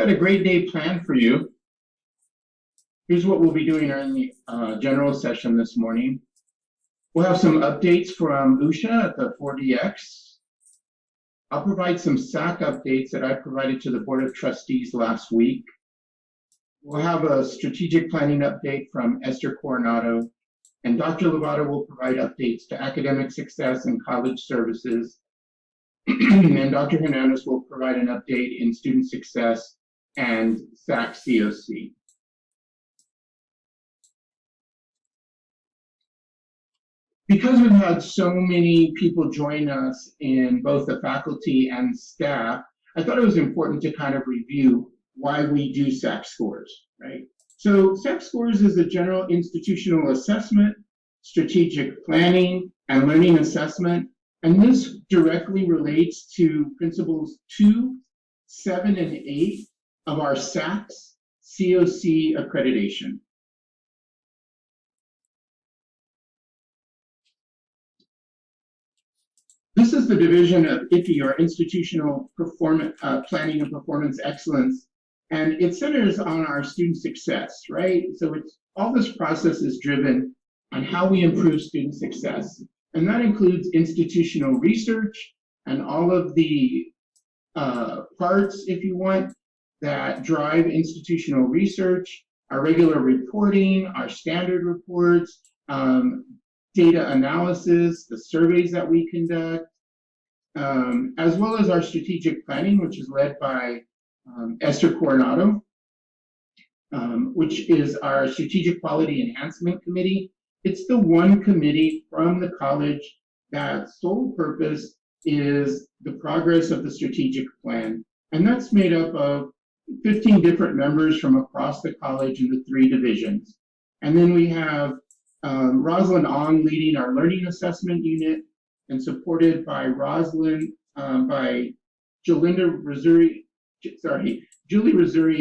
got a great day planned for you. Here's what we'll be doing in the general session this morning. We'll have some updates from Usha at the 4DX. I'll provide some SAC updates that I provided to the Board of Trustees last week. We'll have a strategic planning update from Esther Coronado, and Dr. Lovato will provide updates to academic success and college services. And Dr. Hernandez will provide an update in student success and SAC COC. Because we've had so many people join us in both the faculty and staff, I thought it was important to kind of review why we do SAC Scores, right? So SAC Scores is a general institutional assessment, strategic planning, and learning assessment. And this directly relates to principles 2, 7, and 8 of our SAC's COC accreditation. This is the division of IPE, or Institutional Performance Planning and Performance Excellence, and it centers on our student success, right? So it's all this process is driven on how we improve student success. And that includes institutional research and all of the parts, if you want, that drive institutional research, our regular reporting, our standard reports, data analysis, the surveys that we conduct, as well as our strategic planning, which is led by Esther Coronado, which is our Strategic Quality Enhancement Committee. It's the one committee from the college that's sole purpose is the progress of the strategic plan. And that's made up of 15 different members from across the college in the 3 divisions. And then we have Rosalind Ong leading our learning assessment unit and supported by by Julie Razuri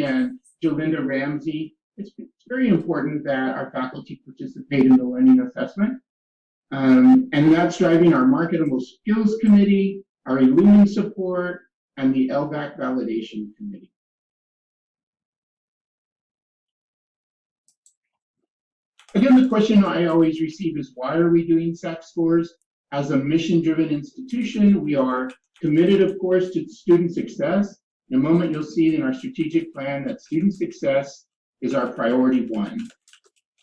and Jolinda Ramsey. It's very important that our faculty participate in the learning assessment. And that's driving our Marketable Skills Committee, our Illumin support, and the LVAC Validation Committee. Again, the question I always receive is, why are we doing SAC Scores? As a mission-driven institution, we are committed, of course, to student success. In a moment, you'll see in our strategic plan that student success is our priority 1.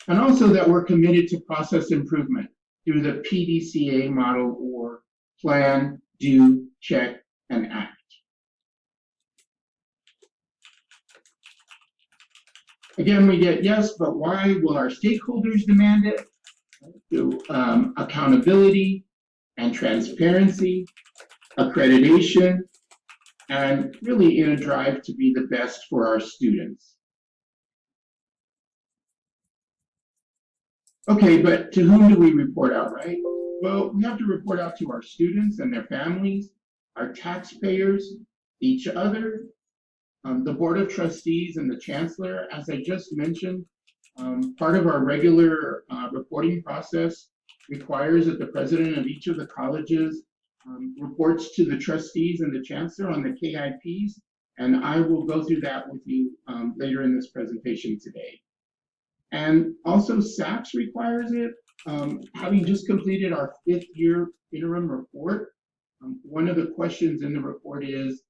And also that we're committed to process improvement through the PDCA model, or plan, do, check, and act. Again, we get yes, but why? Will our stakeholders demand it? Through accountability and transparency, accreditation, and really in a drive to be the best for our students. Okay, but to whom do we report out, right? Well, we have to report out to our students and their families, our taxpayers, each other, the Board of Trustees, and the Chancellor. As I just mentioned, part of our regular reporting process requires that the president of each of the colleges reports to the trustees and the Chancellor on the KIPs, and I will go through that with you later in this presentation today. And also SACS requires it. Having just completed our 5th year interim report, one of the questions in the report is,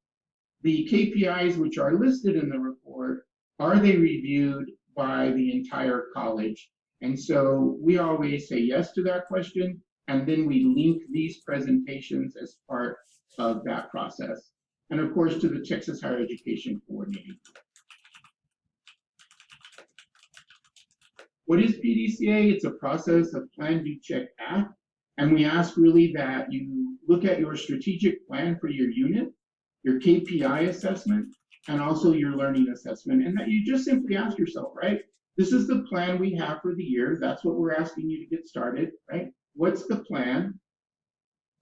the KPIs which are listed in the report, are they reviewed by the entire college? And so we always say yes to that question, and then we link these presentations as part of that process. And of course, to the Texas Higher Education Coordinating Group. What is PDCA? It's a process of plan, do, check, act. And we ask really that you look at your strategic plan for your unit, your KPI assessment, and also your learning assessment. And that you just simply ask yourself, right? This is the plan we have for the year. That's what we're asking you to get started, right? What's the plan?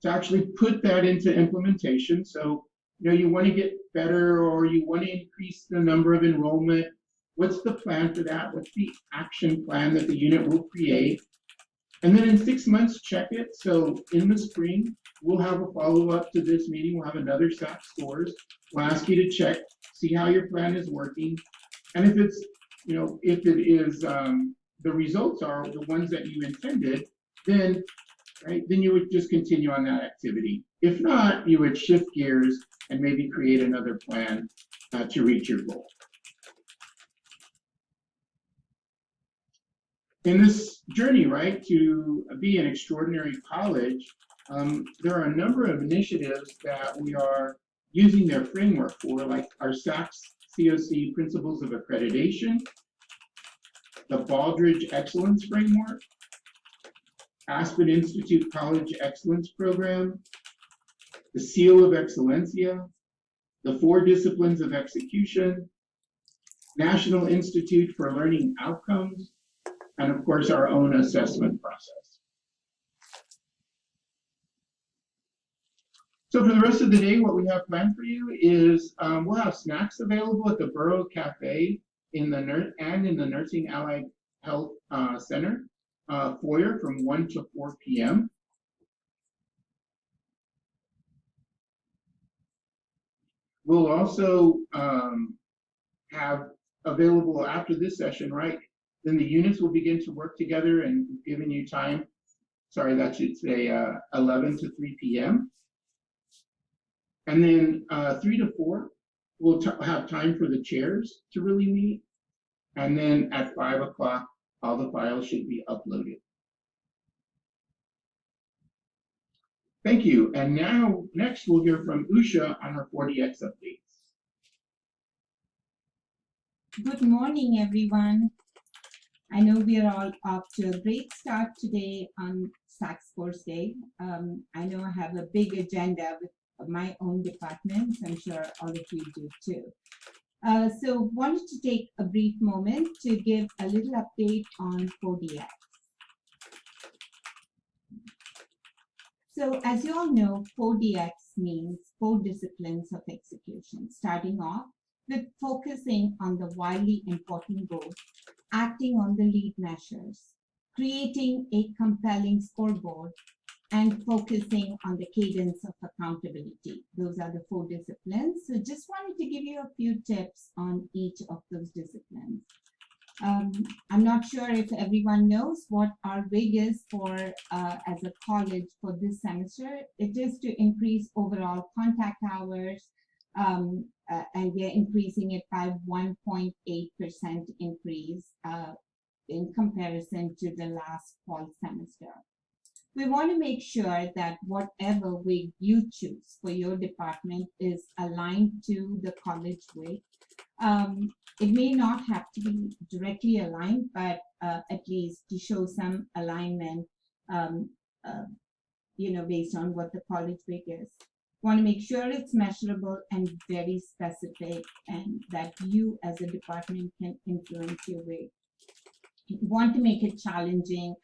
To actually put that into implementation. So, you want to get better, or you want to increase the number of enrollment. What's the plan for that? What's the action plan that the unit will create? And then in 6 months, check it. So in the spring, we'll have a follow-up to this meeting. We'll have another SAC Scores. We'll ask you to check see how your plan is working. And if it's, if it is, the results are the ones that you intended, then, right, then you would just continue on that activity. If not, you would shift gears and maybe create another plan to reach your goal. In this journey, right, to be an extraordinary college, there are a number of initiatives that we are using their framework for, like our SAC COC Principles of Accreditation, the Baldrige Excellence Framework, Aspen Institute College Excellence Program, the Seal of Excellencia, the 4 Disciplines of Execution, National Institute for Learning Outcomes, and of course our own assessment process. So for the rest of the day, what we have planned for you is we'll have snacks available at the Borough Cafe in the Nursing Allied Health Center foyer from 1 to 4 p.m. We'll also have available after this session, right? Then the units will begin to work together and giving you time. Sorry, that should say 11 to 3 p.m. And then 3 to 4, we'll have time for the chairs to really meet. And then at 5 o'clock, all the files should be uploaded. Thank you. And now, next, we'll hear from Usha on her 4DX updates. Good morning, everyone. I know we are all off to a great start today on SAC Scores Day. I know I have a big agenda with my own departments. I'm sure all of you do too. So wanted to take a brief moment to give a little update on 4DX. So as you all know, 4DX means 4 disciplines of execution, starting off with focusing on the wildly important goal, acting on the lead measures, creating a compelling scoreboard, and focusing on the cadence of accountability. Those are the 4 disciplines. So just wanted to give you a few tips on each of those disciplines. I'm not sure if everyone knows what our WIG is for as a college for this semester. It is to increase overall contact hours, and we are increasing it by 1.8% increase in comparison to the last fall semester. We want to make sure that whatever WIG you choose for your department is aligned to the college WIG. It may not have to be directly aligned, but at least to show some alignment, based on what the college WIG is. Want to make sure it's measurable and very specific, and that you as a department can influence your WIG. You want to make it challenging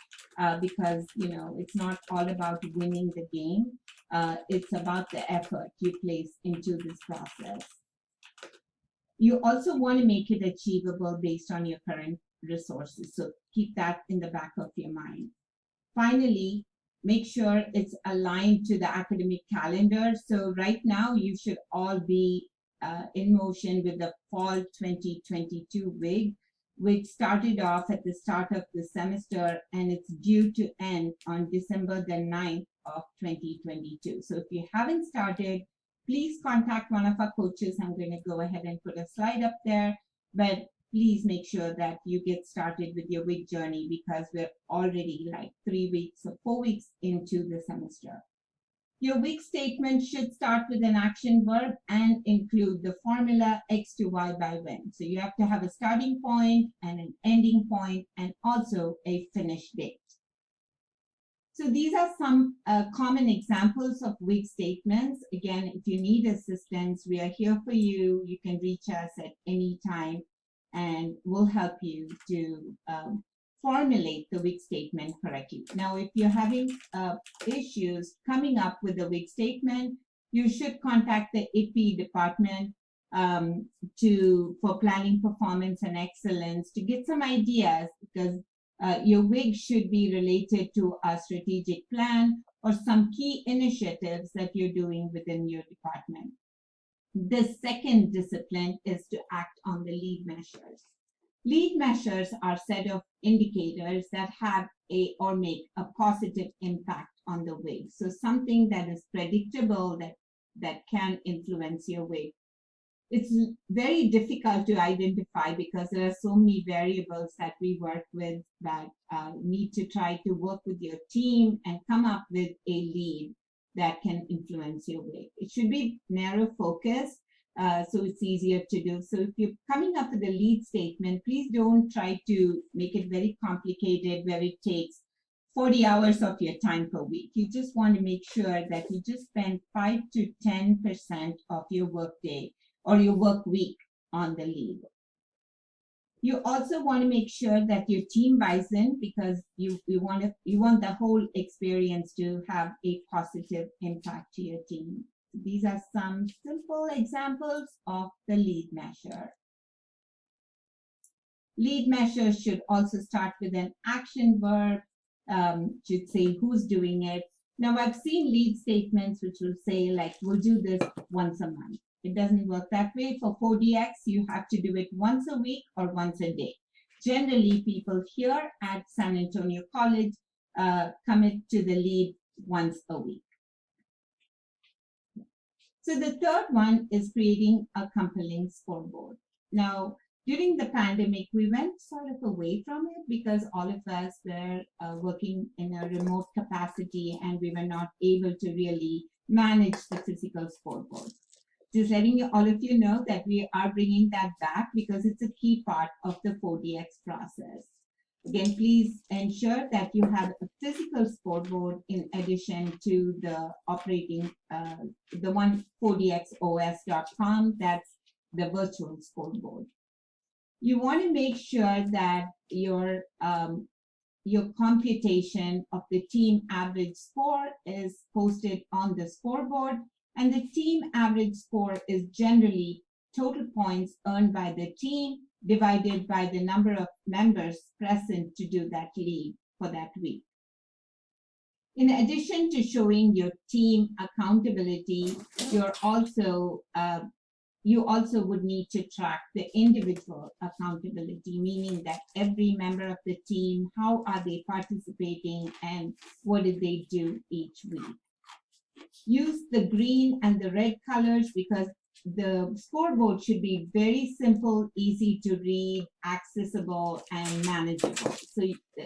because it's not all about winning the game. It's about the effort you place into this process. You also want to make it achievable based on your current resources. So keep that in the back of your mind. Finally, make sure it's aligned to the academic calendar. So right now, you should all be in motion with the fall 2022 WIG, which started off at the start of the semester, and it's due to end on December the 9th of 2022. So if you haven't started, please contact one of our coaches. I'm going to go ahead and put a slide up there, but please make sure that you get started with your WIG journey because we're already like 3 weeks or 4 weeks into the semester. Your WIG statement should start with an action verb and include the formula X to Y by when. So you have to have a starting point and an ending point and also a finish date. So these are some common examples of WIG statements. Again, if you need assistance, we are here for you. You can reach us at any time and we'll help you to formulate the WIG statement correctly. Now, if you're having issues coming up with the WIG statement, you should contact the AP department for planning, performance, and excellence to get some ideas, because your WIG should be related to a strategic plan or some key initiatives that you're doing within your department. The second discipline is to act on the lead measures. Lead measures are a set of indicators that have or make a positive impact on the weight. So something that is predictable that can influence your weight. It's very difficult to identify because there are so many variables that we work with that need to try to work with your team and come up with a lead that can influence your weight. It should be narrow focused, so it's easier to do. So if you're coming up with a lead statement, please don't try to make it very complicated where it takes 40 hours of your time per week. You just want to make sure that you just spend 5 to 10% of your work day or your work week on the lead. You also want to make sure that your team buys in because you want the whole experience to have a positive impact to your team. These are some simple examples of the lead measure. Lead measures should also start with an action verb, should say who's doing it. Now I've seen lead statements which will say like, we'll do this once a month. It doesn't work that way. For 4DX, you have to do it once a week or once a day. Generally, people here at San Antonio College commit to the lead once a week. So the third one is creating a compelling scoreboard. Now, during the pandemic, we went sort of away from it because all of us were working in a remote capacity and we were not able to really manage the physical scoreboard. Just letting all of you know that we are bringing that back because it's a key part of the 4DX process. Again, please ensure that you have a physical scoreboard in addition to the operating, the one 4dxos.com, that's the virtual scoreboard. You want to make sure that your computation of the team average score is posted on the scoreboard. And the team average score is generally total points earned by the team divided by the number of members present to do that lead for that week. In addition to showing your team accountability, you also would need to track the individual accountability, meaning that every member of the team, how are they participating and what did they do each week? Use the green and the red colors because the scoreboard should be very simple, easy to read, accessible, and manageable. So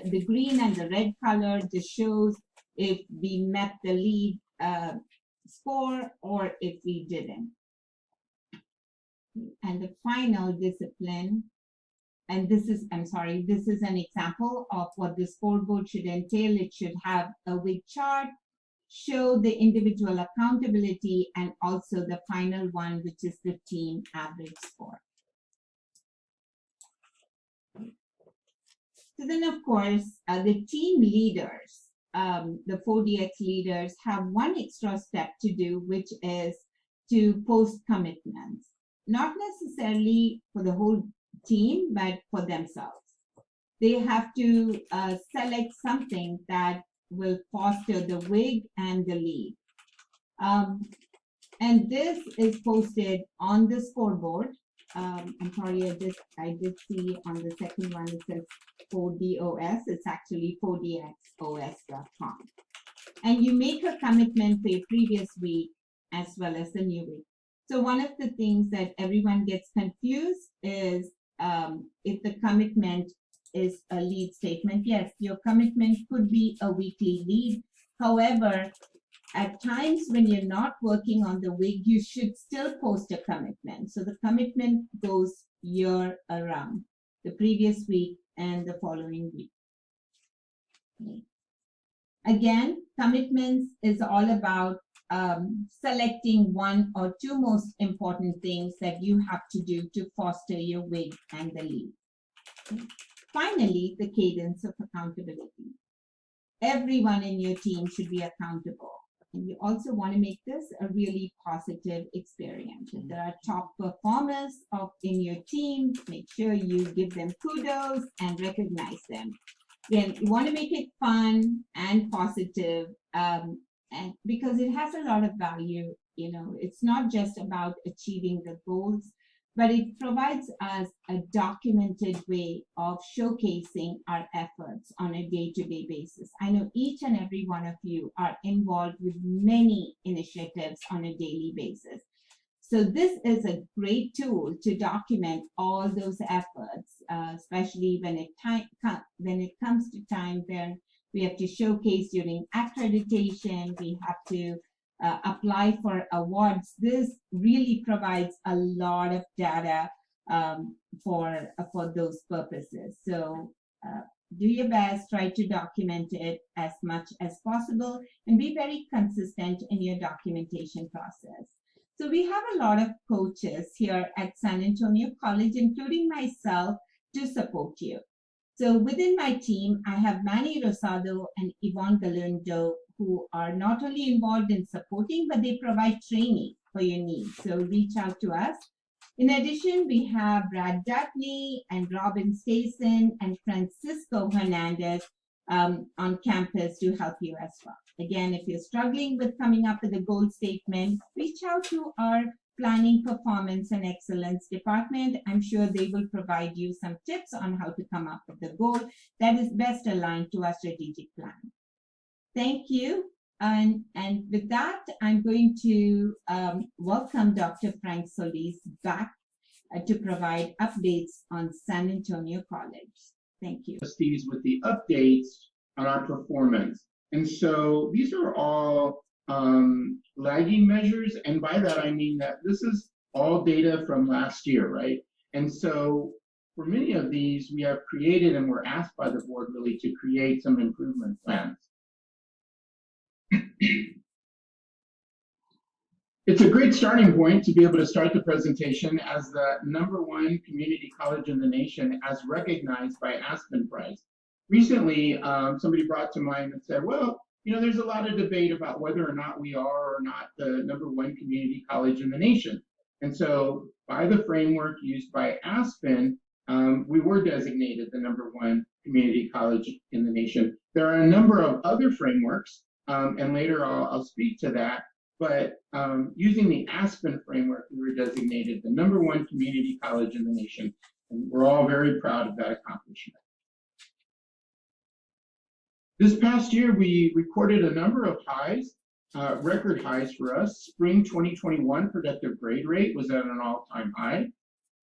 the green and the red color just shows if we met the lead score or if we didn't. And the final discipline, and this is an example of what the scoreboard should entail. It should have a week chart, show the individual accountability, and also the final one, which is the team average score. So then, of course, the team leaders, the 4DX leaders have one extra step to do, which is to post commitments, not necessarily for the whole team, but for themselves. They have to select something that will foster the WIG and the lead. And this is posted on the scoreboard. I'm sorry, I did see on the second one it says 4DOS. It's actually 4dxos.com. And you make a commitment for your previous week as well as the new week. So one of the things that everyone gets confused is if the commitment is a lead statement. Yes, your commitment could be a weekly lead. However, at times when you're not working on the week, you should still post a commitment. So the commitment goes year around, the previous week and the following week. Okay. Again, commitments is all about selecting one or two most important things that you have to do to foster your WIG and the lead. Okay. Finally, the cadence of accountability. Everyone in your team should be accountable. And you also want to make this a really positive experience. If there are top performers in your team, make sure you give them kudos and recognize them. Then you want to make it fun and positive, and because it has a lot of value it's not just about achieving the goals, but it provides us a documented way of showcasing our efforts on a day-to-day basis. I know each and every one of you are involved with many initiatives on a daily basis. So this is a great tool to document all those efforts, especially when it comes to time when we have to showcase during accreditation, we have to apply for awards. This really provides a lot of data for those purposes. So do your best, try to document it as much as possible, and be very consistent in your documentation process. So we have a lot of coaches here at San Antonio College, including myself, to support you. So within my team, I have Manny Rosado and Yvonne Galindo, who are not only involved in supporting, but they provide training for your needs. So reach out to us. In addition, we have Brad Dudley and Robin Stason and Francisco Hernandez on campus to help you as well. Again, if you're struggling with coming up with a goal statement, reach out to our Planning, Performance, and Excellence department. I'm sure they will provide you some tips on how to come up with the goal that is best aligned to our strategic plan. Thank you. And with that, I'm going to welcome Dr. Frank Solis back to provide updates on San Antonio College. Thank you. Trustees with the updates on our performance. And so these are all lagging measures. And by that, I mean that this is all data from last year, right? And so for many of these, we have created and we're asked by the board really to create some improvement plans. It's a great starting point to be able to start the presentation as the #1 community college in the nation as recognized by Aspen Prize. Recently, somebody brought to mind and said, well, there's a lot of debate about whether or not we are or not the #1 community college in the nation. And so by the framework used by Aspen, we were designated the #1 community college in the nation. There are a number of other frameworks, and later I'll speak to that. But using the Aspen framework, we were designated the #1 community college in the nation. And we're all very proud of that accomplishment. This past year, we recorded a number of highs, record highs for us. Spring 2021 productive grade rate was at an all-time high.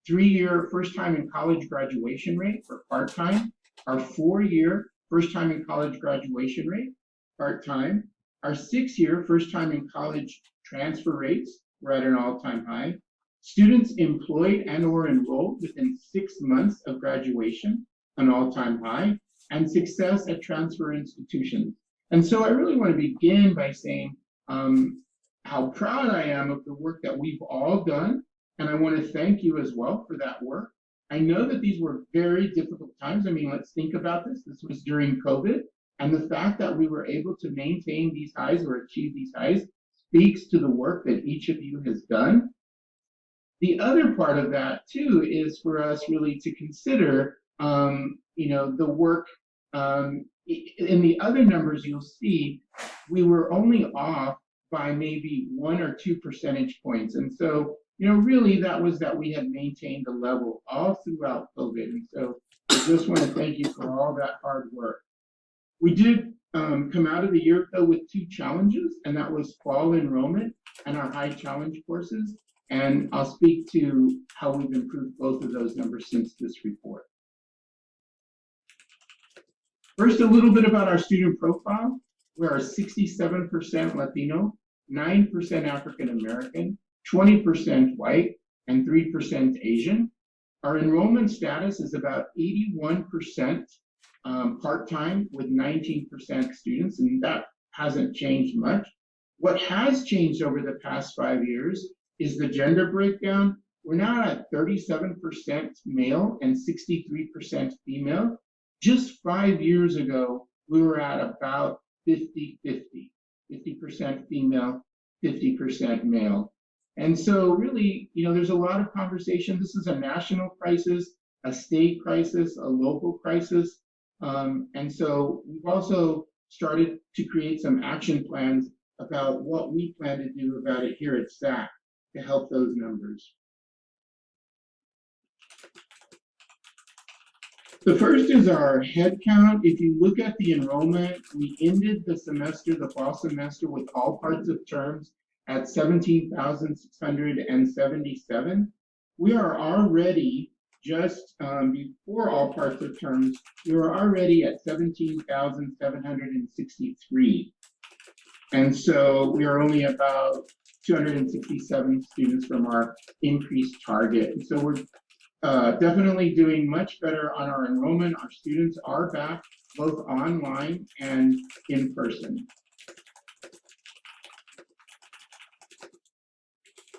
3-year first time in college graduation rate for part-time. Our 4-year first time in college graduation rate, part-time. Our 6-year first time in college transfer rates were at an all-time high. Students employed and or enrolled within 6 months of graduation, an all-time high, and success at transfer institutions. And so I really want to begin by saying how proud I am of the work that we've all done. And I want to thank you as well for that work. I know that these were very difficult times. I mean, let's think about this. This was during COVID. And the fact that we were able to maintain these highs or achieve these highs speaks to the work that each of you has done. The other part of that, too, is for us really to consider the work. In the other numbers, you'll see we were only off by maybe 1 or 2 percentage points. And so, really that was that we had maintained the level all throughout COVID. And so I just want to thank you for all that hard work. We did come out of the year, though, with 2 challenges, and that was fall enrollment and our high challenge courses. And I'll speak to how we've improved both of those numbers since this report. First, a little bit about our student profile. We are 67% Latino, 9% African American, 20% white, and 3% Asian. Our enrollment status is about 81% part-time with 19% students, and that hasn't changed much. What has changed over the past 5 years is the gender breakdown. We're now at 37% male and 63% female. Just 5 years ago, we were at about 50-50, 50% female, 50% male. And so really, there's a lot of conversation. This is a national crisis, a state crisis, a local crisis. And so we've also started to create some action plans about what we plan to do about it here at SAC to help those numbers. The first is our head count. If you look at the enrollment, we ended the semester, the fall semester, with all parts of terms at 17,677. We are already, just before all parts of terms, we were already at 17,763. And so we are only about 267 students from our increased target. And so we're definitely doing much better on our enrollment. Our students are back both online and in person.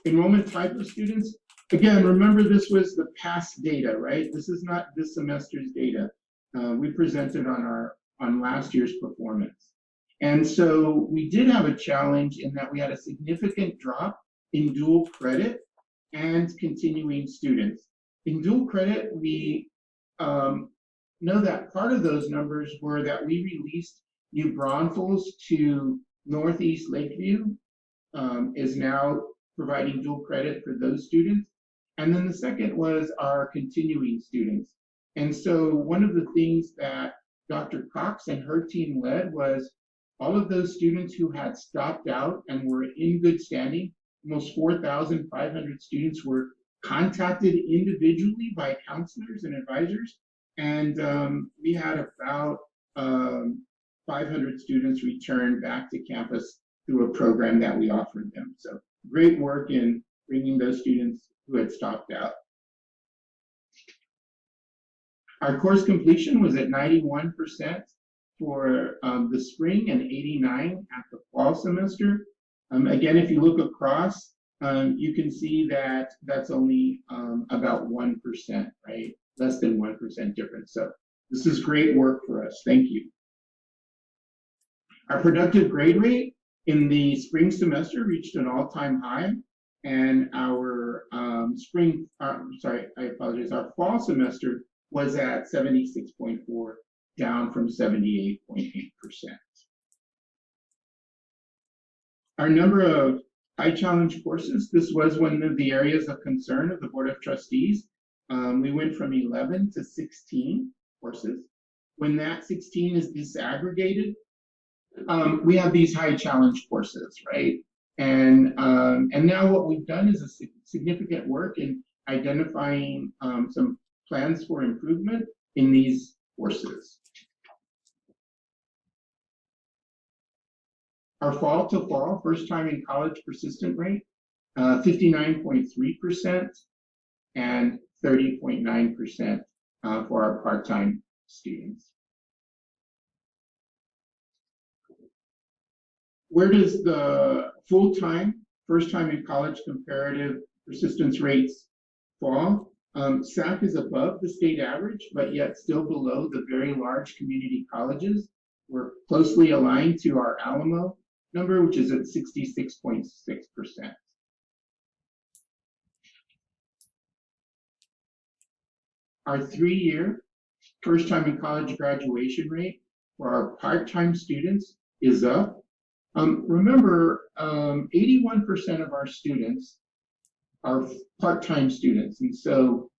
Enrollment type of students, again, remember this was the past data, right? This is not this semester's data. We presented on last year's performance. And so we did have a challenge in that we had a significant drop in dual credit and continuing students. In dual credit, we know that part of those numbers were that we released New Braunfels to Northeast Lakeview, is now providing dual credit for those students. And then the second was our continuing students. And so one of the things that Dr. Cox and her team led was all of those students who had stopped out and were in good standing, almost 4,500 students were contacted individually by counselors and advisors. And we had about 500 students return back to campus through a program that we offered them. So great work in bringing those students who had stopped out. Our course completion was at 91% for the spring and 89% at the fall semester. Again, if you look across, you can see that that's only about 1%, right? Less than 1% difference. So this is great work for us. Thank you. Our productive grade rate in the spring semester reached an all-time high, and our our fall semester was at 76.4, down from 78.8%. Our number of high challenge courses, this was one of the areas of concern of the Board of Trustees. We went from 11 to 16 courses. When that 16 is disaggregated, we have these high challenge courses, right? And now what we've done is a significant work in identifying some plans for improvement in these courses. Our fall to fall, first time in college persistent rate, 59.3% and 30.9% for our part-time students. Where does the full-time, first time in college comparative persistence rates fall? SAC is above the state average, but yet still below the very large community colleges. We're closely aligned to our Alamo number, which is at 66.6%. Our 3-year first time in college graduation rate for our part-time students is up. Remember, 81% of our students are part-time students. And so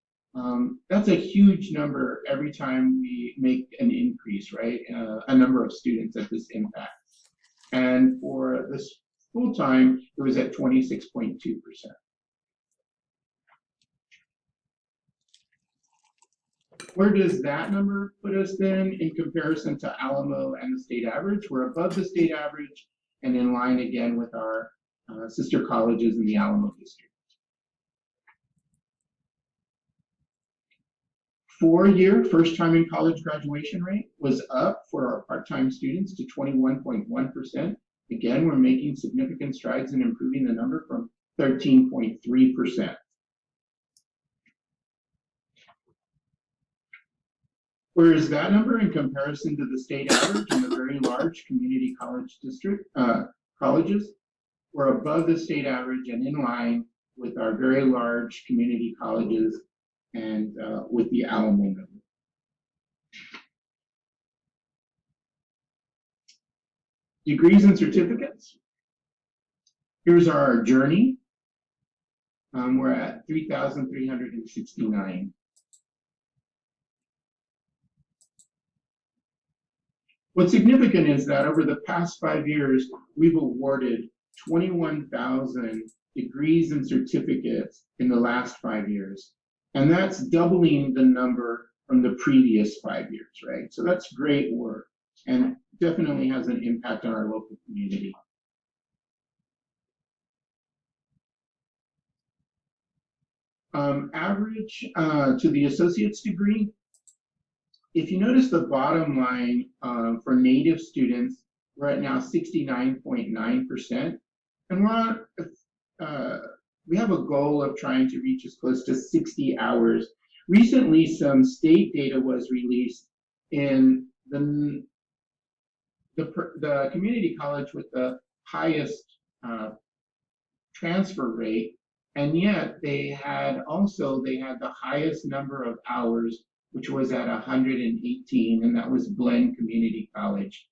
that's a huge number every time we make an increase, right? A number of students that this impacts. And for this full-time, it was at 26.2%. Where does that number put us then in comparison to Alamo and the state average? We're above the state average and in line again with our sister colleges in the Alamo district. 4-year first time in college graduation rate was up for our part-time students to 21.1%. Again, we're making significant strides in improving the number from 13.3%. Where is that number in comparison to the state average in the very large community college district colleges? We're above the state average and in line with our very large community colleges and with the Alamo number. Degrees and certificates. Here's our journey. We're at 3,369. What's significant is that over the past 5 years, we've awarded 21,000 degrees and certificates in the last 5 years. And that's doubling the number from the previous 5 years, right? So that's great work and definitely has an impact on our local community. Average to the associate's degree. If you notice the bottom line for Native students, we're at now 69.9%. And we're on, we have a goal of trying to reach as close to 60 hours. Recently, some state data was released in the community college with the highest transfer rate, and yet they had the highest number of hours, which was at 118, and that was Glenn Community College.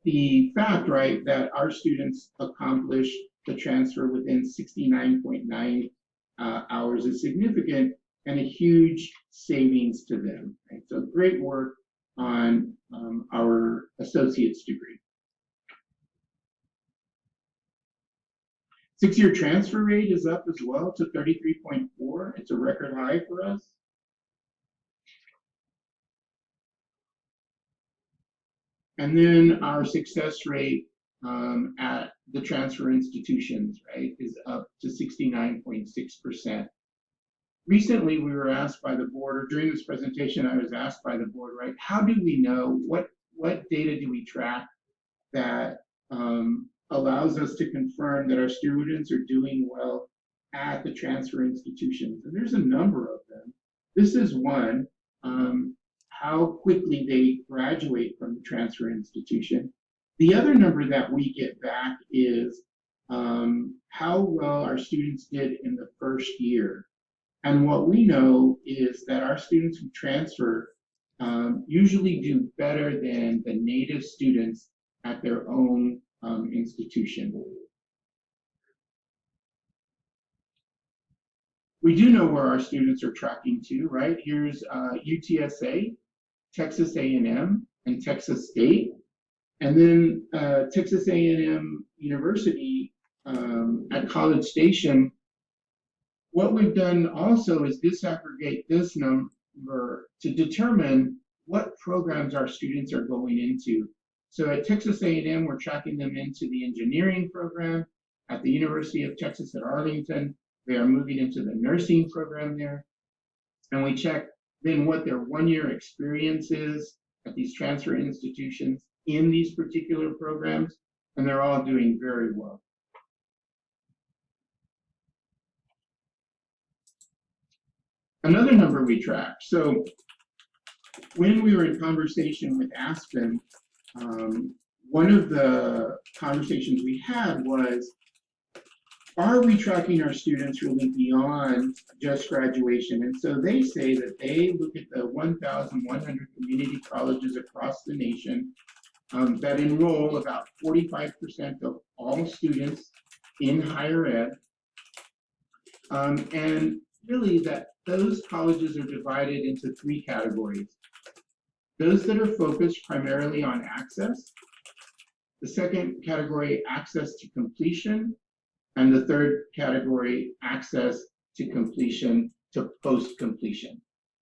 The fact, right, that our students accomplished the transfer within 69.9 hours is significant and a huge savings to them. Right? So great work on our associate's degree. 6-year transfer rate is up as well to 33.4. It's a record high for us. And then our success rate at the transfer institutions, right, is up to 69.6%. Recently, we were asked by the board, or during this presentation, I was asked by the board, right, how do we know, what data do we track that allows us to confirm that our students are doing well at the transfer institutions? And there's a number of them. This is one, how quickly they graduate from the transfer institution. The other number that we get back is how well our students did in the first year. And what we know is that our students who transfer usually do better than the native students at their own institution. We do know where our students are tracking to, right? Here's UTSA, Texas A&M, and Texas State. And then Texas A&M University at College Station. What we've done also is disaggregate this number to determine what programs our students are going into. So at Texas A&M, we're tracking them into the engineering program. At the University of Texas at Arlington, they are moving into the nursing program there. And we check then what their one-year experience is at these transfer institutions in these particular programs, and they're all doing very well. Another number we track. So when we were in conversation with Aspen, one of the conversations we had was, are we tracking our students really beyond just graduation? And so they say that they look at the 1,100 community colleges across the nation that enroll about 45% of all students in higher ed. And really that those colleges are divided into 3 categories. Those that are focused primarily on access. The second category, access to completion. And the third category, access to completion to post-completion.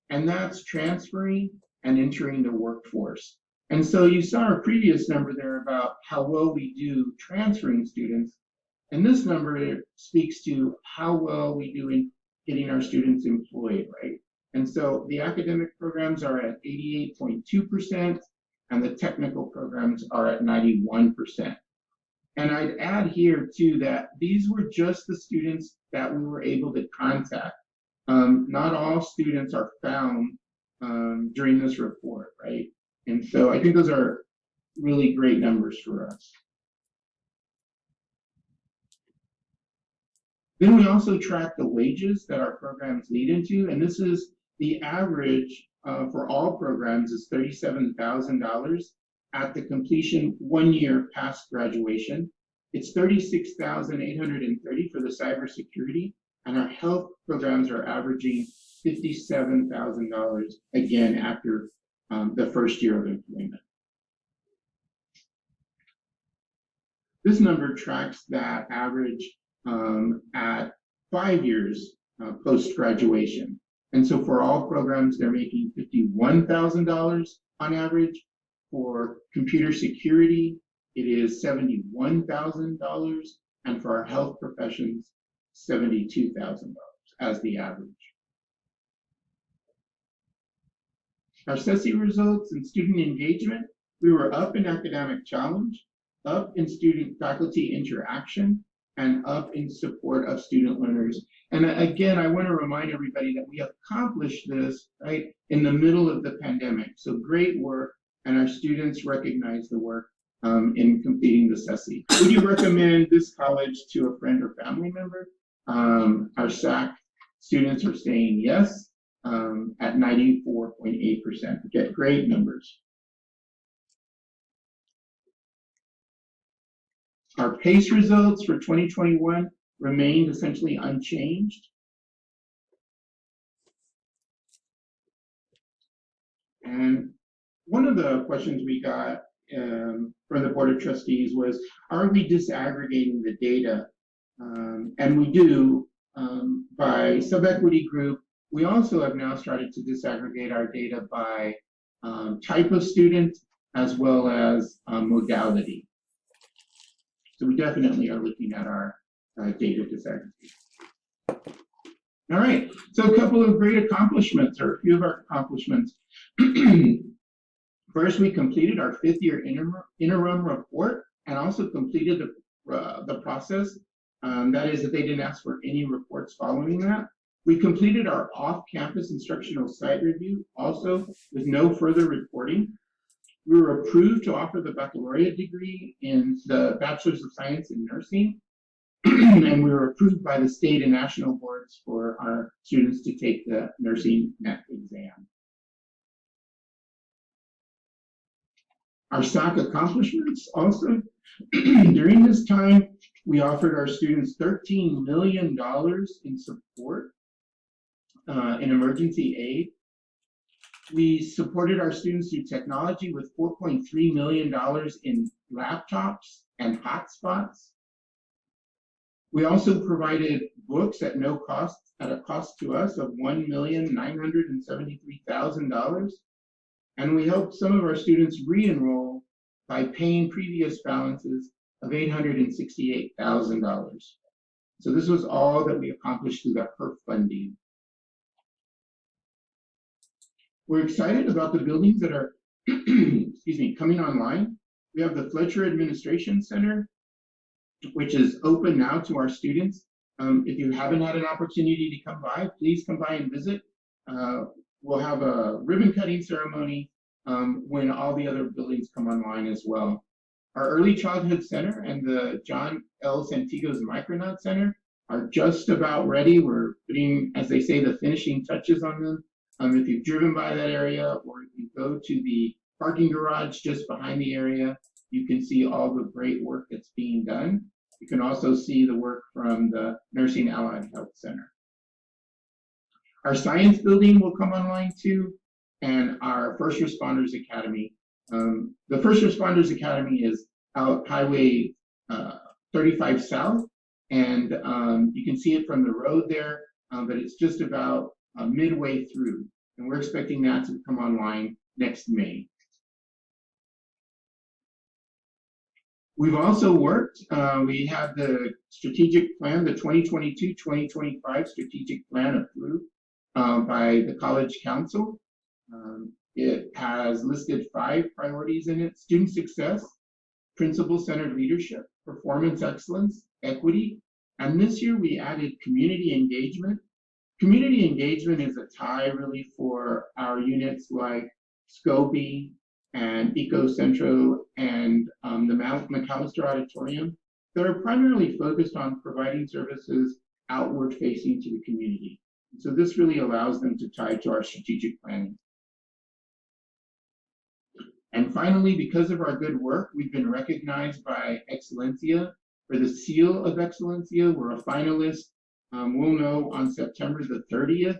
And that's transferring and entering the workforce. And so you saw our previous number there about how well we do transferring students. And this number speaks to how well we do in getting our students employed, right? And so the academic programs are at 88.2%, and the technical programs are at 91%. And I'd add here too that these were just the students that we were able to contact. Not all students are found during this report, right? And so I think those are really great numbers for us. Then we also track the wages that our programs lead into, and this is the average for all programs is $37,000 at the completion 1 year past graduation. It's $36,830 for the cybersecurity, and our health programs are averaging $57,000 again after the first year of employment. This number tracks that average at 5 years post-graduation. And so for all programs, they're making $51,000 on average. For computer security, it is $71,000. And for our health professions, $72,000 as the average. Our SESI results and student engagement, we were up in academic challenge, up in student faculty interaction, and up in support of student learners. And again, I want to remind everybody that we accomplished this right in the middle of the pandemic. So great work, and our students recognize the work in completing the SESI. Would you recommend this college to a friend or family member? Our SAC students are saying yes at 94.8%. Get great numbers. Our PACE results for 2021 remained essentially unchanged. And one of the questions we got from the Board of Trustees was, are we disaggregating the data? And we do by sub-equity group. We also have now started to disaggregate our data by type of student as well as modality. So we definitely are looking at our data disaggregation. All right, so a couple of great accomplishments, or a few of our accomplishments. First, we completed our 5th year interim report and also completed the process. That is, that they didn't ask for any reports following that. We completed our off-campus instructional site review, also with no further reporting. We were approved to offer the baccalaureate degree in the Bachelor's of Science in Nursing, and we were approved by the state and national boards for our students to take the nursing NET exam. Our SAC accomplishments also, during this time, we offered our students $13 million in support in emergency aid. We supported our students through technology with $4.3 million in laptops and hotspots. We also provided books at no cost, at a cost to us of $1,973,000. And we helped some of our students re-enroll by paying previous balances of $868,000. So this was all that we accomplished through that PERF funding. We're excited about the buildings that are excuse me, coming online. We have the Fletcher Administration Center, which is open now to our students. If you haven't had an opportunity to come by, please come by and visit. We'll have a ribbon cutting ceremony when all the other buildings come online as well. Our Early Childhood Center and the John L. Santigos Micronaut Center are just about ready. We're putting, as they say, the finishing touches on them. If you've driven by that area, or if you go to the parking garage just behind the area, you can see all the great work that's being done. You can also see the work from the Nursing Allied Health Center. Our science building will come online too, and our First Responders Academy. The First Responders Academy is out Highway 35 South, and you can see it from the road there, but it's just about midway through, and we're expecting that to come online next May. We've also worked, we have the strategic plan, the 2022-2025 strategic plan approved by the College Council. It has listed 5 priorities in it: student success, principal-centered leadership, performance excellence, equity, and this year we added community engagement. Community engagement is a tie really for our units like SCOBY and EcoCentro and the McAllister Auditorium that are primarily focused on providing services outward facing to the community. So this really allows them to tie to our strategic planning. And finally, because of our good work, we've been recognized by Excelencia for the Seal of Excellencia. We're a finalist. We'll know on September the 30th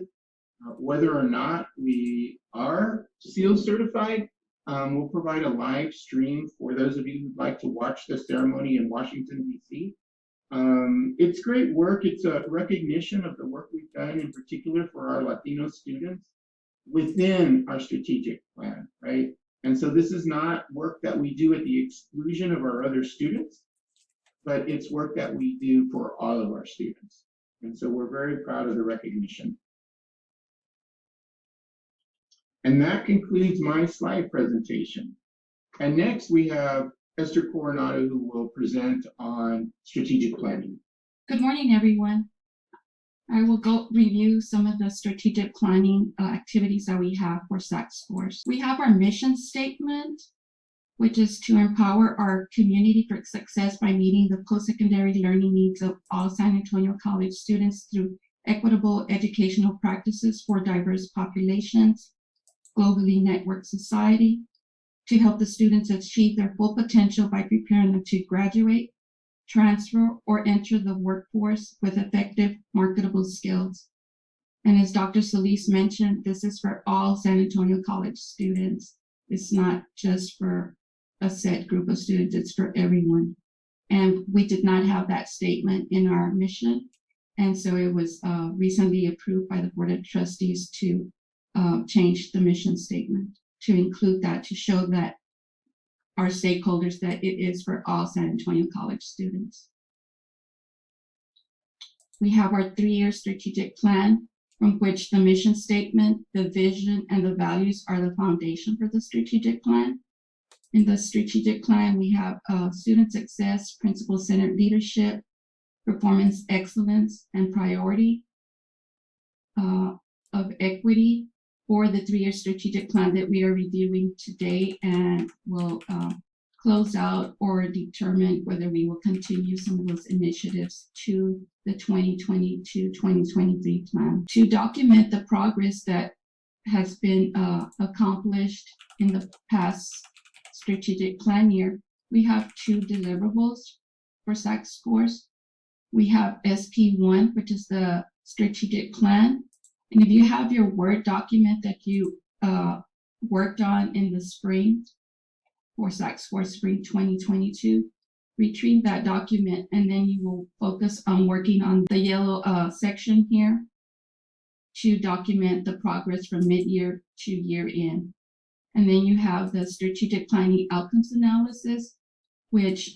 whether or not we are Seal certified. We'll provide a live stream for those of you who'd like to watch the ceremony in Washington, D.C. It's great work. It's a recognition of the work we've done, in particular for our Latino students within our strategic plan, right? And so this is not work that we do at the exclusion of our other students, but it's work that we do for all of our students. And so we're very proud of the recognition. And that concludes my slide presentation. And next we have Esther Coronado, who will present on strategic planning. Good morning, everyone. I will go review some of the strategic planning activities that we have for SAC Scores. We have our mission statement, which is to empower our community for success by meeting the post-secondary learning needs of all San Antonio College students through equitable educational practices for diverse populations, globally networked society, to help the students achieve their full potential by preparing them to graduate, transfer, or enter the workforce with effective marketable skills. And as Dr. Solis mentioned, this is for all San Antonio College students. It's not just for a set group of students, it's for everyone. And we did not have that statement in our mission. And so it was recently approved by the Board of Trustees to change the mission statement to include that, to show that our stakeholders that it is for all San Antonio College students. We have our 3-year strategic plan, from which the mission statement, the vision, and the values are the foundation for the strategic plan. In the strategic plan, we have student success, principle-centered leadership, performance excellence, and priority of equity for the 3-year strategic plan that we are reviewing today, and will close out or determine whether we will continue some of those initiatives to the 2022-2023 plan. To document the progress that has been accomplished in the past strategic plan year, we have 2 deliverables for SAC Scores. We have SP1, which is the strategic plan. And if you have your Word document that you worked on in the spring for SAC Scores Spring 2022, retrieve that document, and then you will focus on working on the yellow section here to document the progress from mid-year to year-end. And then you have the strategic planning outcomes analysis, which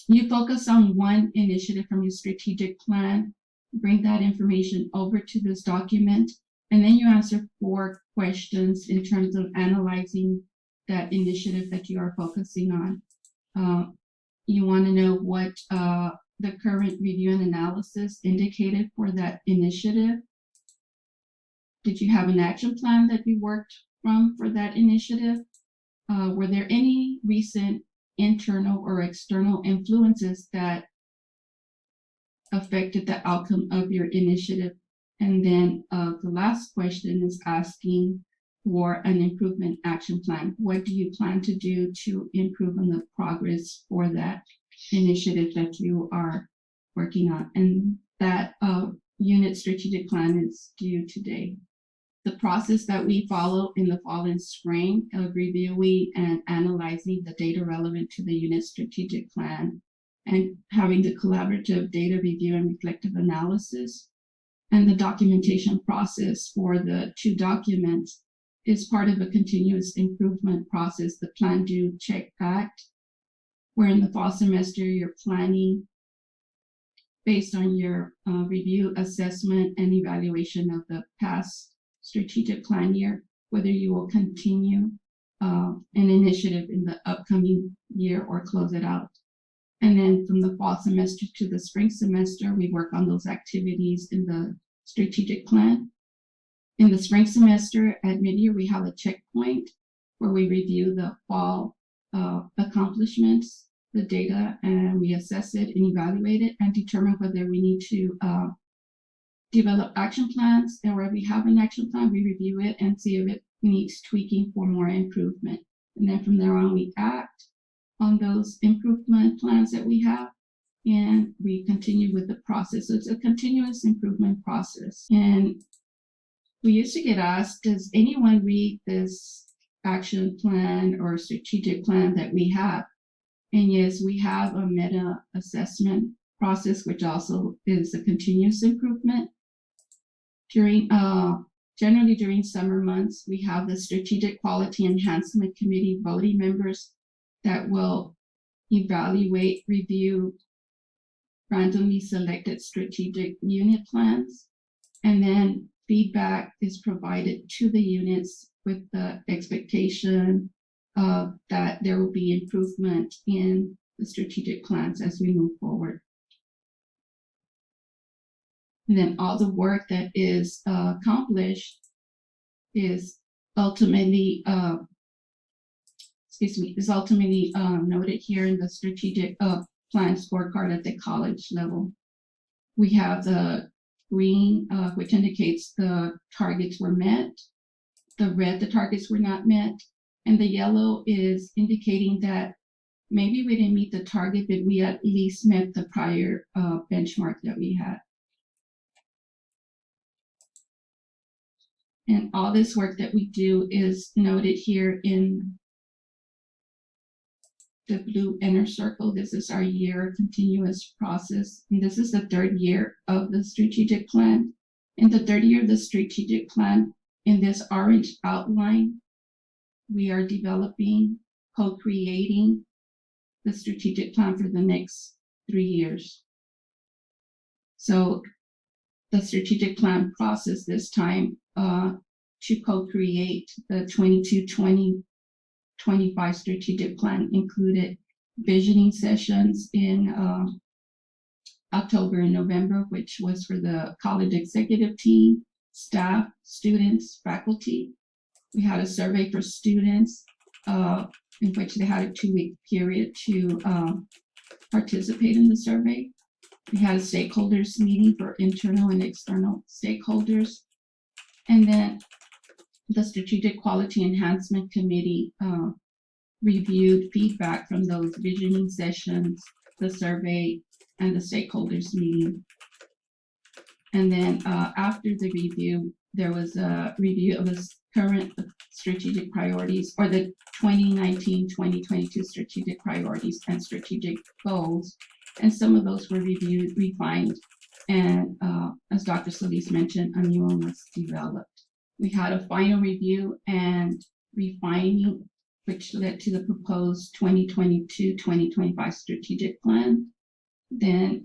you focus on one initiative from your strategic plan, bring that information over to this document, and then you answer 4 questions in terms of analyzing that initiative that you are focusing on. You want to know what the current review and analysis indicated for that initiative. Did you have an action plan that you worked from for that initiative? Were there any recent internal or external influences that affected the outcome of your initiative? And then the last question is asking for an improvement action plan. What do you plan to do to improve on the progress for that initiative that you are working on? And that unit strategic plan is due today. The process that we follow in the fall and spring of reviewing and analyzing the data relevant to the unit strategic plan, and having the collaborative data review and reflective analysis, and the documentation process for the 2 documents is part of a continuous improvement process, the Plan, Do, Check, Act, where in the fall semester you're planning based on your review, assessment, and evaluation of the past strategic plan year, whether you will continue an initiative in the upcoming year or close it out. And then from the fall semester to the spring semester, we work on those activities in the strategic plan. In the spring semester at mid-year, we have a checkpoint where we review the fall accomplishments, the data, and we assess it and evaluate it and determine whether we need to develop action plans. And where we have an action plan, we review it and see if it needs tweaking for more improvement. And then from there on, we act on those improvement plans that we have. and we continue with the process. So it's a continuous improvement process. And we used to get asked, does anyone read this action plan or strategic plan that we have? And yes, we have a meta assessment process, which also is a continuous improvement. Generally during summer months, we have the Strategic Quality Enhancement Committee voting members that will evaluate, review randomly selected strategic unit plans, and then feedback is provided to the units with the expectation that there will be improvement in the strategic plans as we move forward. And then all the work that is accomplished is ultimately noted here in the strategic plan scorecard at the college level. We have the green, which indicates the targets were met, the red, the targets were not met, and the yellow is indicating that maybe we didn't meet the target, but we at least met the prior benchmark that we had. And all this work that we do is noted here in the blue inner circle. This is our year continuous process. And this is the third year of the strategic plan. In the third year of the strategic plan, in this orange outline, we are developing, co-creating the strategic plan for the next 3 years. So the strategic plan process this time to co-create the 22-20-25 strategic plan included visioning sessions in October and November, which was for the college executive team, staff, students, faculty. We had a survey for students in which they had a 2-week period to participate in the survey. We had a stakeholders meeting for internal and external stakeholders. And then the Strategic Quality Enhancement Committee reviewed feedback from those visioning sessions, the survey, and the stakeholders meeting. And then after the review, there was a review of the current strategic priorities, or the 2019-2022 strategic priorities and strategic goals. And some of those were reviewed, refined, and as Dr. Solis mentioned, a new one was developed. We had a final review and refining, which led to the proposed 2022-2025 strategic plan. Then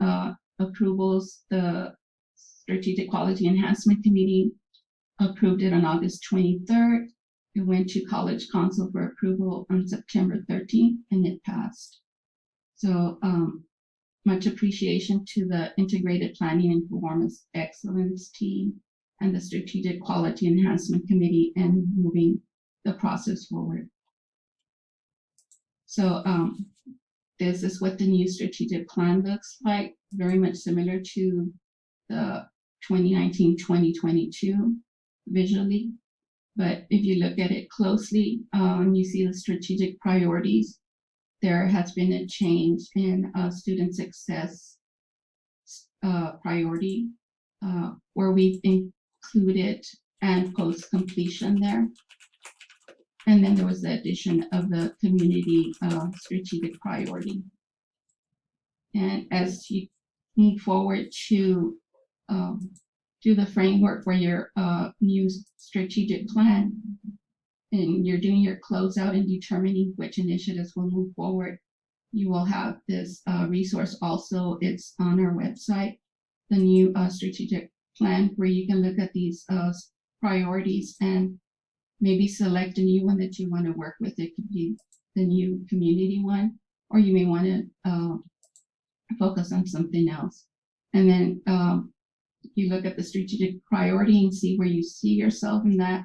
approvals, the Strategic Quality Enhancement Committee approved it on August 23rd. It went to College Council for approval on September 13th, and it passed. So much appreciation to the Integrated Planning and Performance Excellence team and the Strategic Quality Enhancement Committee and moving the process forward. So this is what the new strategic plan looks like, very much similar to the 2019-2022 visually. But if you look at it closely, you see the strategic priorities. There has been a change in student success priority, where we've included and post-completion there. And then there was the addition of the community strategic priority. And as you move forward to do the framework for your new strategic plan, and you're doing your closeout and determining which initiatives will move forward, you will have this resource also. It's on our website, the new strategic plan, where you can look at these priorities and maybe select a new one that you want to work with. It could be the new community one, or you may want to focus on something else. And then you look at the strategic priority and see where you see yourself in that.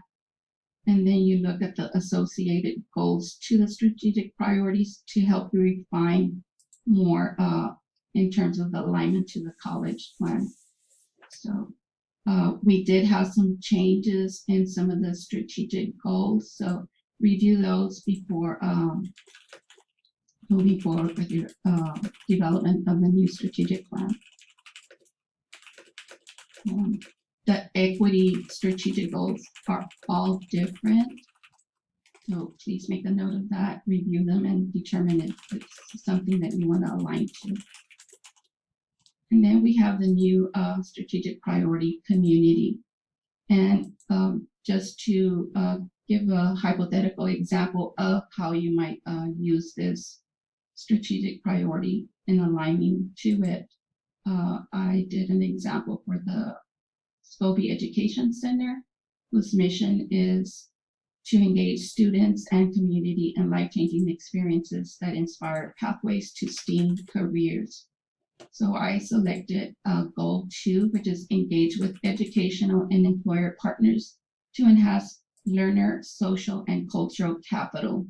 And then you look at the associated goals to the strategic priorities to help you refine more in terms of the alignment to the college plan. So we did have some changes in some of the strategic goals. So review those before moving forward with your development of the new strategic plan. The equity strategic goals are all different. So please make a note of that, review them, and determine if it's something that you want to align to. And then we have the new strategic priority community. And just to give a hypothetical example of how you might use this strategic priority in aligning to it, I did an example for the Scobie Education Center, whose mission is to engage students and community in life-changing experiences that inspire pathways to STEAM careers. So I selected goal 2, which is engage with educational and employer partners to enhance learner, social, and cultural capital.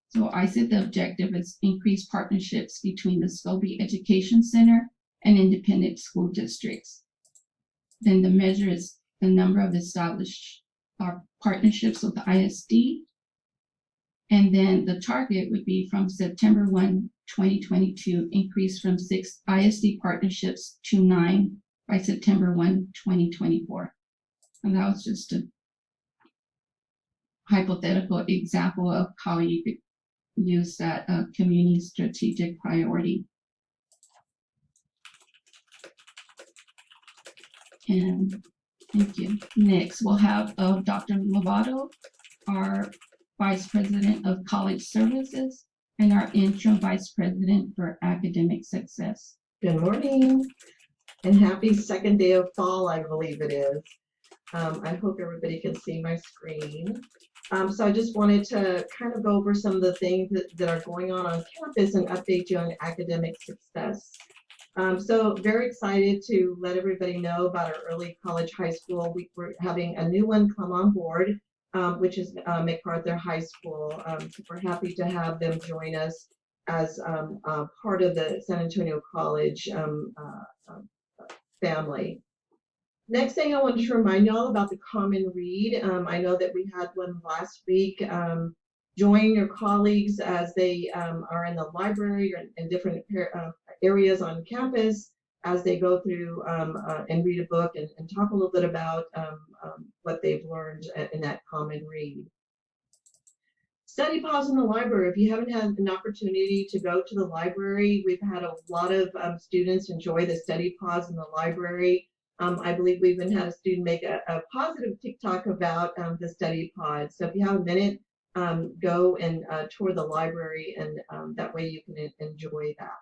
So I said the objective is increase partnerships between the Scobie Education Center and independent school districts. Then the measure is the number of established partnerships with the ISD. And then the target would be from September 1, 2022, increase from 6 ISD partnerships to 9 by September 1, 2024. And that was just a hypothetical example of how you could use that community strategic priority. And thank you. Next, we'll have Dr. Lovato, our Vice President of College Services, and our interim Vice President for Academic Success. Good morning, and happy second day of fall, I believe it is. I hope everybody can see my screen. So I just wanted to kind of go over some of the things that are going on campus and update you on academic success. So very excited to let everybody know about our early college high school. We're having a new one come on board, which is MacArthur High School. Super happy to have them join us as part of the San Antonio College family. Next thing I wanted to remind you all about the Common Read. I know that we had one last week. Join your colleagues as they are in the library or in different areas on campus as they go through and read a book and talk a little bit about what they've learned in that Common Read. Study pause in the library. If you haven't had an opportunity to go to the library, we've had a lot of students enjoy the study pause in the library. I believe we even had a student make a positive TikTok about the study pod. So if you have a minute, go and tour the library, and that way you can enjoy that.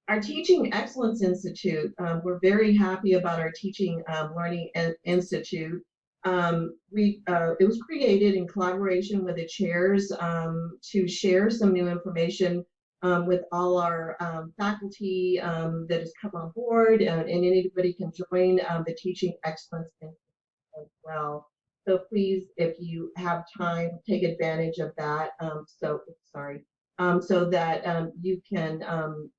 Our Teaching Excellence Institute, we're very happy about our Teaching Learning Institute. It was created in collaboration with the chairs to share some new information with all our faculty that has come on board, and anybody can join the Teaching Excellence Institute as well. So please, if you have time, take advantage of that. So that you can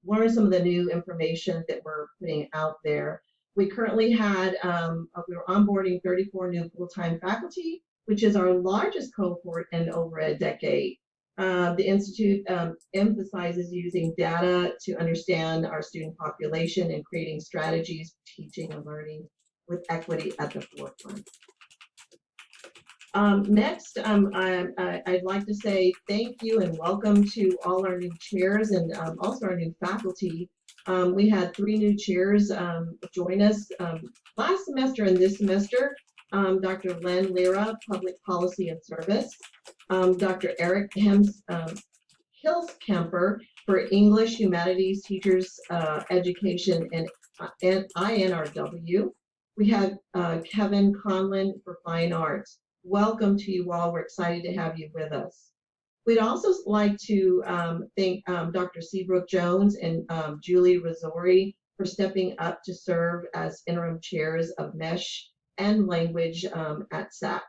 learn some of the new information that we're putting out there. We currently had, we were onboarding 34 new full-time faculty, which is our largest cohort in over a decade. The Institute emphasizes using data to understand our student population and creating strategies for teaching and learning with equity at the forefront. Next, I'd like to say thank you and welcome to all our new chairs and also our new faculty. We had 3 new chairs join us last semester and this semester. Dr. Len Lira, Public Policy and Service. Dr. Eric Hilskemper for English Humanities Teachers Education and INRW. We have Kevin Conlon for Fine Arts. Welcome to you all. We're excited to have you with us. We'd also like to thank Dr. Seabrook Jones and Julie Rizzori for stepping up to serve as interim chairs of MESH and language at SAC.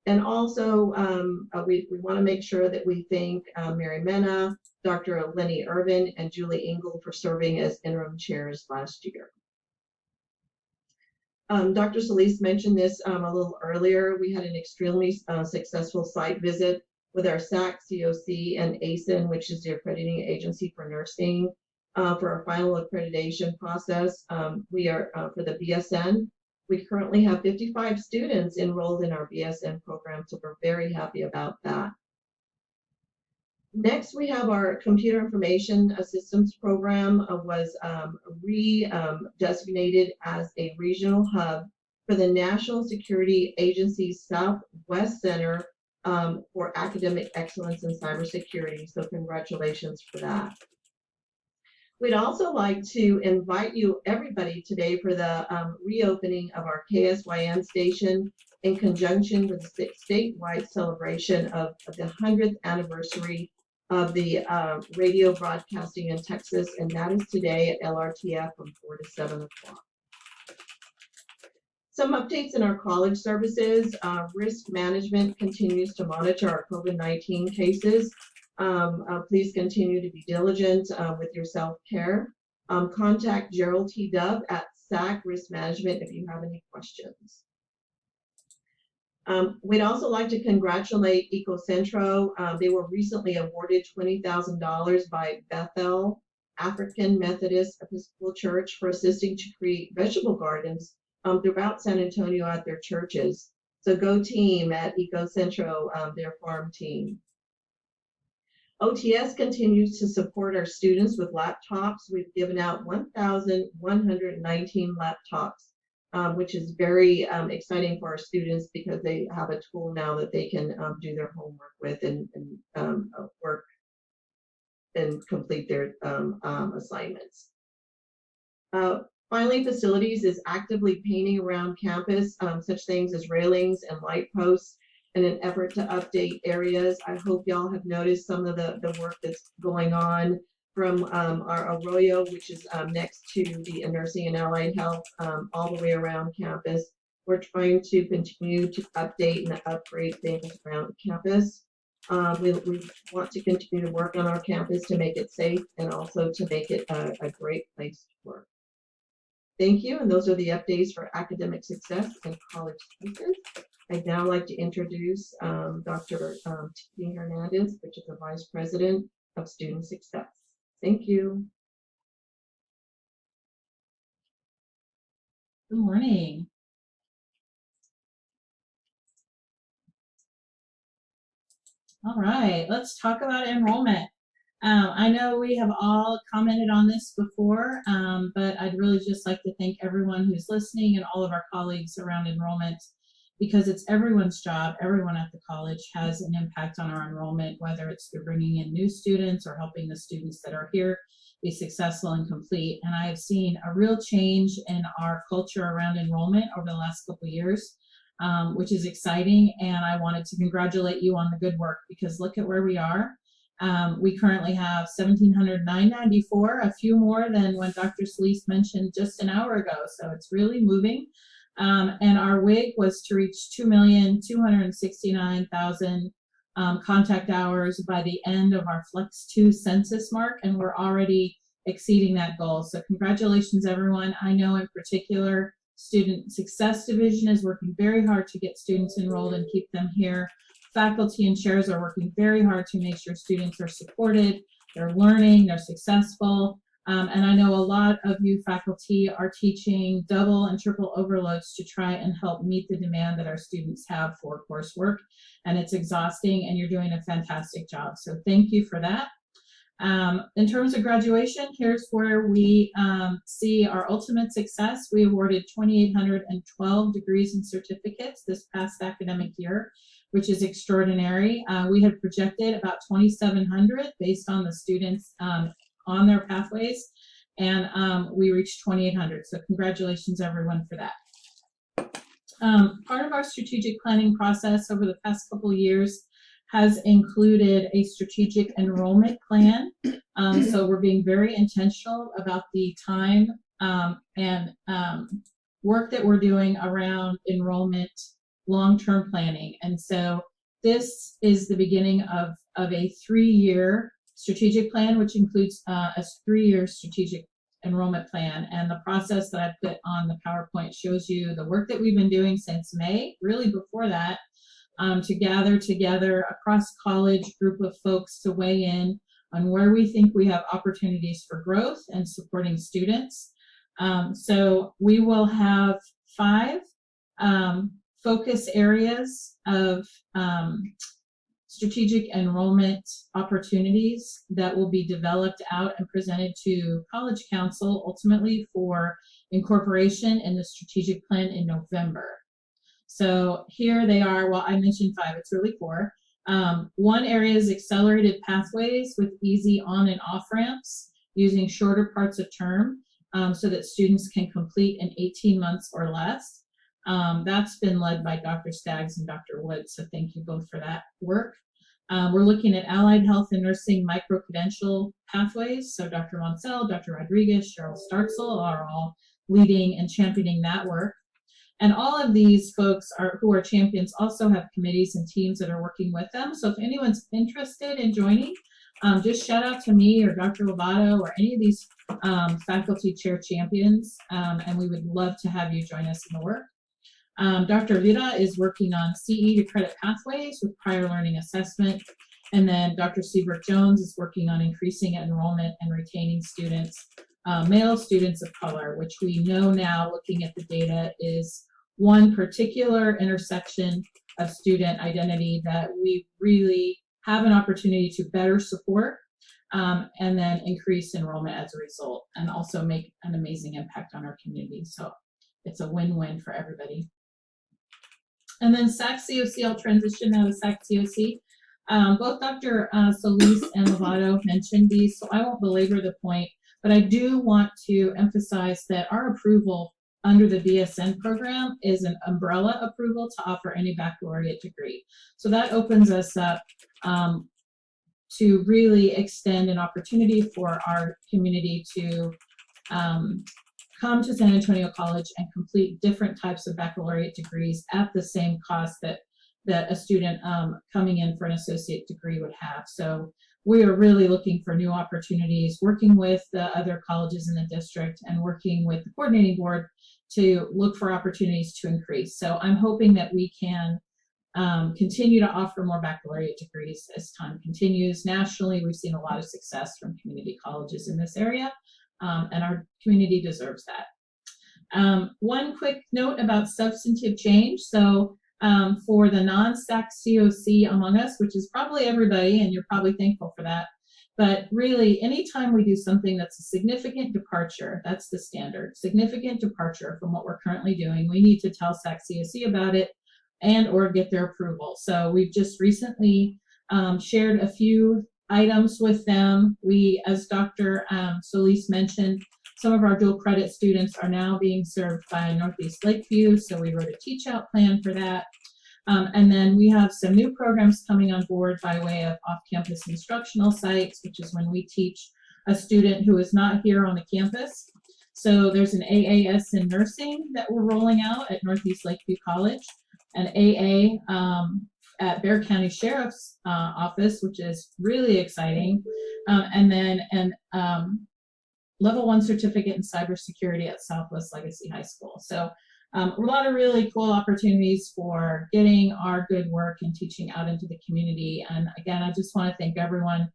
And also, we want to make sure that we thank Mary Mena, Dr. Lenny Irvin, and Julie Engel for serving as interim chairs last year. Dr. Solis mentioned this a little earlier. We had an extremely successful site visit with our SAC, COC, and ASIN, which is the accrediting agency for nursing, for our final accreditation process. We are for the BSN. We currently have 55 students enrolled in our BSN program, so we're very happy about that. Next, we have our computer information systems program was designated as a regional hub for the National Security Agency's Southwest Center for Academic Excellence in Cybersecurity. So congratulations for that. We'd also like to invite everybody today for the reopening of our KSYM station in conjunction with the statewide celebration of the 100th anniversary of the radio broadcasting in Texas, and that is today at LRTF from 4 to 7 o'clock. Some updates in our college services. Risk management continues to monitor our COVID-19 cases. Please continue to be diligent with your self-care. Contact Gerald T. Dove at SAC Risk Management if you have any questions. We'd also like to congratulate EcoCentro. They were recently awarded $20,000 by Bethel African Methodist Episcopal Church for assisting to create vegetable gardens throughout San Antonio at their churches. So go team at EcoCentro, their farm team. OTS continues to support our students with laptops. We've given out 1,119 laptops, which is very exciting for our students because they have a tool now that they can do their homework with and work and complete their assignments. Finally, facilities is actively painting around campus, such things as railings and light posts, in an effort to update areas. I hope y'all have noticed some of the work that's going on from our Arroyo, which is next to the Nursing and Allied Health, all the way around campus. We're trying to continue to update and upgrade things around campus. We want to continue to work on our campus to make it safe and also to make it a great place to work. Thank you, and those are the updates for academic success and college choices. I'd now like to introduce Dr. T. Hernandez, which is the Vice President of Student Success. Thank you. Good morning. All right, let's talk about enrollment. I know we have all commented on this before, but I'd really just like to thank everyone who's listening and all of our colleagues around enrollment, because it's everyone's job. Everyone at the college has an impact on our enrollment, whether it's through bringing in new students or helping the students that are here be successful and complete. And I have seen a real change in our culture around enrollment over the last couple of years, which is exciting. And I wanted to congratulate you on the good work, because look at where we are. We currently have 1,794, a few more than when Dr. Solis mentioned just an hour ago. So it's really moving. And our WIG was to reach 2,269,000 contact hours by the end of our Flex 2 census mark, and we're already exceeding that goal. So congratulations, everyone. I know in particular, Student Success Division is working very hard to get students enrolled and keep them here. Faculty and chairs are working very hard to make sure students are supported, they're learning, they're successful. And I know a lot of you faculty are teaching double and triple overloads to try and help meet the demand that our students have for coursework. And it's exhausting, and you're doing a fantastic job. So thank you for that. In terms of graduation, here's where we see our ultimate success. We awarded 2,812 degrees and certificates this past academic year, which is extraordinary. We had projected about 2,700 based on the students on their pathways, and we reached 2,800. So congratulations, everyone, for that. Part of our strategic planning process over the past couple of years has included a strategic enrollment plan. So we're being very intentional about the time and work that we're doing around enrollment long-term planning. And so this is the beginning of a 3-year strategic plan, which includes a 3-year strategic enrollment plan. And the process that I put on the PowerPoint shows you the work that we've been doing since May, really before that, to gather together a cross-college group of folks to weigh in on where we think we have opportunities for growth and supporting students. So we will have 5 focus areas of strategic enrollment opportunities that will be developed out and presented to College Council ultimately for incorporation in the strategic plan in November. So here they are. Well, I mentioned 5, it's really 4. One area is accelerated pathways with easy on and off ramps using shorter parts of term so that students can complete in 18 months or less. That's been led by Dr. Staggs and Dr. Wood, so thank you both for that work. We're looking at allied health and nursing micro-credential pathways, so Dr. Monsell, Dr. Rodriguez, Cheryl Startzel are all leading and championing that work. And all of these folks who are champions also have committees and teams that are working with them, so if anyone's interested in joining, just shout out to me or Dr. Lovato or any of these faculty chair champions, and we would love to have you join us in the work. Dr. Vida is working on CE to credit pathways with prior learning assessment. And then Dr. Seabrook Jones is working on increasing enrollment and retaining students, male students of color, which we know now looking at the data is one particular intersection of student identity that we really have an opportunity to better support and then increase enrollment as a result and also make an amazing impact on our community. So it's a win-win for everybody. And then SAC COC, I'll transition now to SAC COC. Both Dr. Solis and Lovato mentioned these, so I won't belabor the point, but I do want to emphasize that our approval under the BSN program is an umbrella approval to offer any baccalaureate degree. So that opens us up to really extend an opportunity for our community to come to San Antonio College and complete different types of baccalaureate degrees at the same cost that a student coming in for an associate degree would have. So we are really looking for new opportunities, working with the other colleges in the district and working with the coordinating board to look for opportunities to increase. So I'm hoping that we can continue to offer more baccalaureate degrees as time continues. Nationally, we've seen a lot of success from community colleges in this area, and our community deserves that. One quick note about substantive change. So for the non-SAC COC among us, which is probably everybody, and you're probably thankful for that, but really anytime we do something that's a significant departure, that's the standard, significant departure from what we're currently doing, we need to tell SAC COC about it and or get their approval. So we've just recently shared a few items with them. We, as Dr. Solis mentioned, some of our dual credit students are now being served by Northeast Lakeview, so we wrote a teach out plan for that. And then we have some new programs coming on board by way of off-campus instructional sites, which is when we teach a student who is not here on the campus. So there's an AAS in nursing that we're rolling out at Northeast Lakeview College, an AA at Bexar County Sheriff's Office, which is really exciting, and then an level 1 certificate in cybersecurity at Southwest Legacy High School. So a lot of really cool opportunities for getting our good work and teaching out into the community. And again, I just want to thank everyone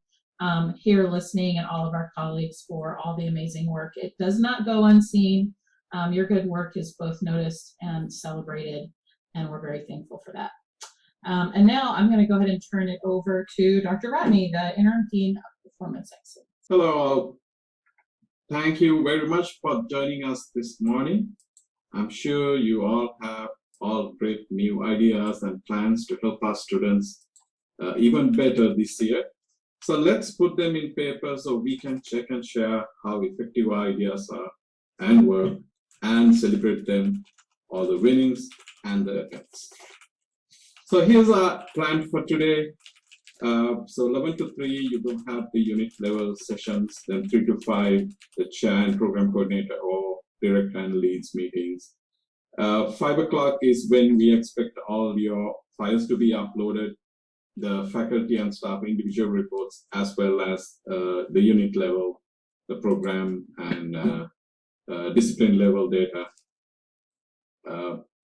here listening and all of our colleagues for all the amazing work. It does not go unseen. Your good work is both noticed and celebrated, and we're very thankful for that. And now I'm going to go ahead and turn it over to Dr. Rodney, the Interim Dean of Performance Excellence. Hello all. Thank you very much for joining us this morning. I'm sure you all have all great new ideas and plans to help our students even better this year. So let's put them in paper so we can check and share how effective our ideas are and work and celebrate them, all the winnings and the efforts. So here's our plan for today. So 11 to 3, you will have the unit level sessions, then 3 to 5, the chair and program coordinator or director and leads meetings. 5 o'clock is when we expect all your files to be uploaded, the faculty and staff individual reports, as well as the unit level, the program and discipline level data.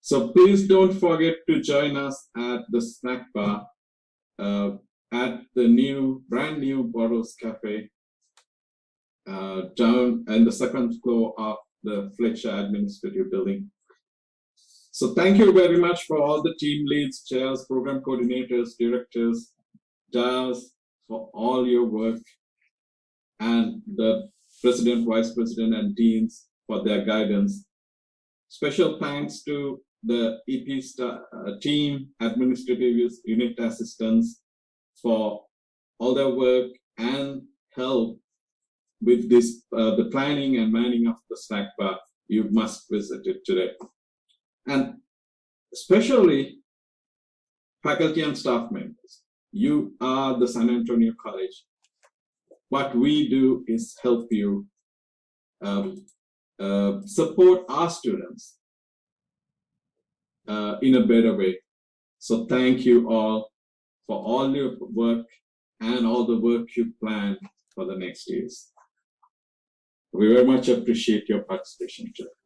So please don't forget to join us at the snack bar at the brand new Bottles Cafe down in the second floor of the Fletcher Administrative Building. So thank you very much for all the team leads, chairs, program coordinators, directors, DAS, for all your work, and the president, vice president, and deans for their guidance. Special thanks to the EP team, administrative unit assistants for all their work and help with this, the planning and manning of the snack bar. You must visit it today. And especially faculty and staff members, you are the San Antonio College. What we do is help you support our students in a better way. So thank you all for all your work and all the work you plan for the next years. We very much appreciate your participation today.